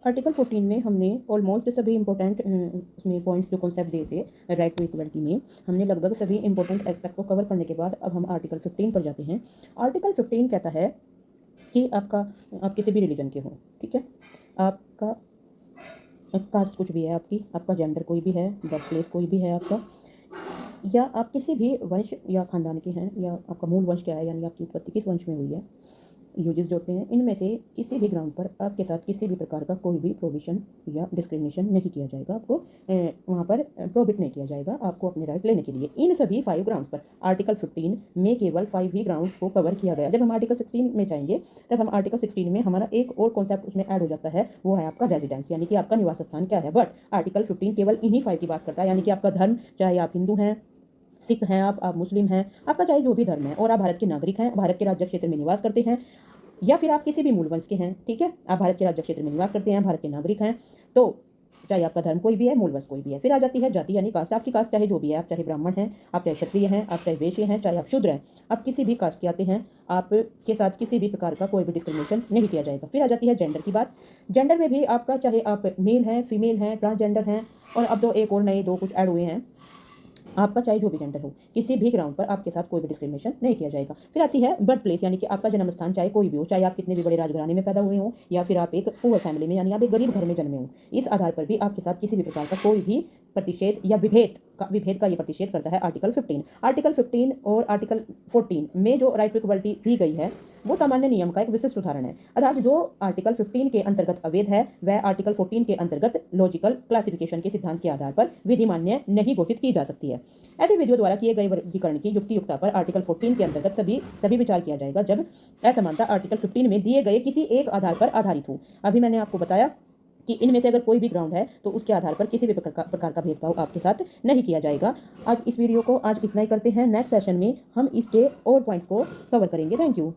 Article 14 में हमने almost सभी इंपॉर्टेंट उसमें पॉइंट्स जो कॉन्सेप्ट दिए थे राइट टू इक्वलिटी में, हमने लगभग सभी इंपॉर्टेंट एस्पेक्ट को कवर करने के बाद अब हम आर्टिकल 15 पर जाते हैं। आर्टिकल 15 कहता है कि आप किसी भी रिलीजन के हो, ठीक है, आपका कास्ट कुछ भी है, आपका जेंडर कोई भी है, बर्थ प्लेस कोई भी है आपका, या आप किसी भी वंश या खानदान के हैं, या आपका मूल वंश क्या है, यानी आपकी उत्पत्ति किस वंश में हुई है, यूजेस जो होते हैं, इनमें से किसी भी ग्राउंड पर आपके साथ किसी भी प्रकार का कोई भी प्रोविशन या डिस्क्रिमिनेशन नहीं किया जाएगा। आपको वहाँ पर प्रोहिबिट नहीं किया जाएगा आपको अपने राइट लेने के लिए। इन सभी 5 ग्राउंड्स पर आर्टिकल 15 में केवल 5 ही ग्राउंड्स को कवर किया गया। जब हम आर्टिकल 16 में जाएंगे तब हम आर्टिकल 16 में हमारा एक और कॉन्सेप्ट उसमें ऐड हो जाता है, वो है आपका रेजिडेंस, यानी कि आपका निवास स्थान क्या है। बट आर्टिकल 15 केवल इन्हीं 5 की बात करता है, यानी कि आपका धर्म, चाहे आप हिंदू हैं, सिख हैं, आप मुस्लिम हैं, आपका चाहे जो भी धर्म है, और आप भारत के नागरिक हैं, भारत के राज्य क्षेत्र में निवास करते हैं, या फिर आप किसी भी मूल वंश के हैं, ठीक है, आप भारत के राज्य क्षेत्र में निवास करते हैं, भारत के नागरिक हैं, तो चाहे आपका धर्म कोई भी है, मूल वंश कोई भी है। फिर आ जाती है जाति यानी कास्ट। आपकी कास्ट चाहे जो भी है, आप चाहे ब्राह्मण हैं, आप चाहे क्षत्रिय हैं, आप चाहे वैश्य हैं, चाहे आप शूद्र हैं, आप किसी भी कास्ट के आते हैं, आपके साथ किसी भी प्रकार का कोई भी डिस्क्रिमिनेशन नहीं किया जाएगा। फिर आ जाती है जेंडर की बात। जेंडर में भी आपका चाहे आप मेल हैं, फीमेल हैं, ट्रांसजेंडर हैं, और अब तो एक और नए 2 कुछ ऐड हुए हैं, आपका चाहे जो भी जेंडर हो, किसी भी ग्राउंड पर आपके साथ कोई भी डिस्क्रिमिनेशन नहीं किया जाएगा। फिर आती है बर्थ प्लेस, यानी कि आपका जन्म स्थान चाहे कोई भी हो, चाहे आप कितने भी बड़े राजघराने में पैदा हुए हों, या फिर आप एक पुअर फैमिली में, यानी आप एक गरीब घर में जन्मे हों, इस आधार पर भी आपके साथ किसी भी प्रकार का कोई भी प्रतिषेध या विभेद का ये प्रतिषेध करता है आर्टिकल 15। आर्टिकल 15 और आर्टिकल 14 में जो राइट टू इक्वलिटी दी गई है वो सामान्य नियम का एक विशिष्ट उदाहरण है। अर्थात जो आर्टिकल 15 के अंतर्गत अवैध है वह आर्टिकल 14 के अंतर्गत लॉजिकल क्लासिफिकेशन के सिद्धांत के आधार पर विधि मान्य नहीं घोषित की जा सकती है। ऐसे विधियों द्वारा किए गए वर्गीकरण की युक्तियुक्ता पर आर्टिकल 14 के अंतर्गत तभी विचार किया जाएगा जब असमानता आर्टिकल 15 में दिए गए किसी एक आधार पर आधारित हो। अभी मैंने आपको बताया कि इनमें से अगर कोई भी ग्राउंड है तो उसके आधार पर किसी भी प्रकार का भेदभाव आपके साथ नहीं किया जाएगा। आज इस वीडियो को आज इतना ही करते हैं। नेक्स्ट सेशन में हम इसके और पॉइंट्स को कवर करेंगे। Thank you.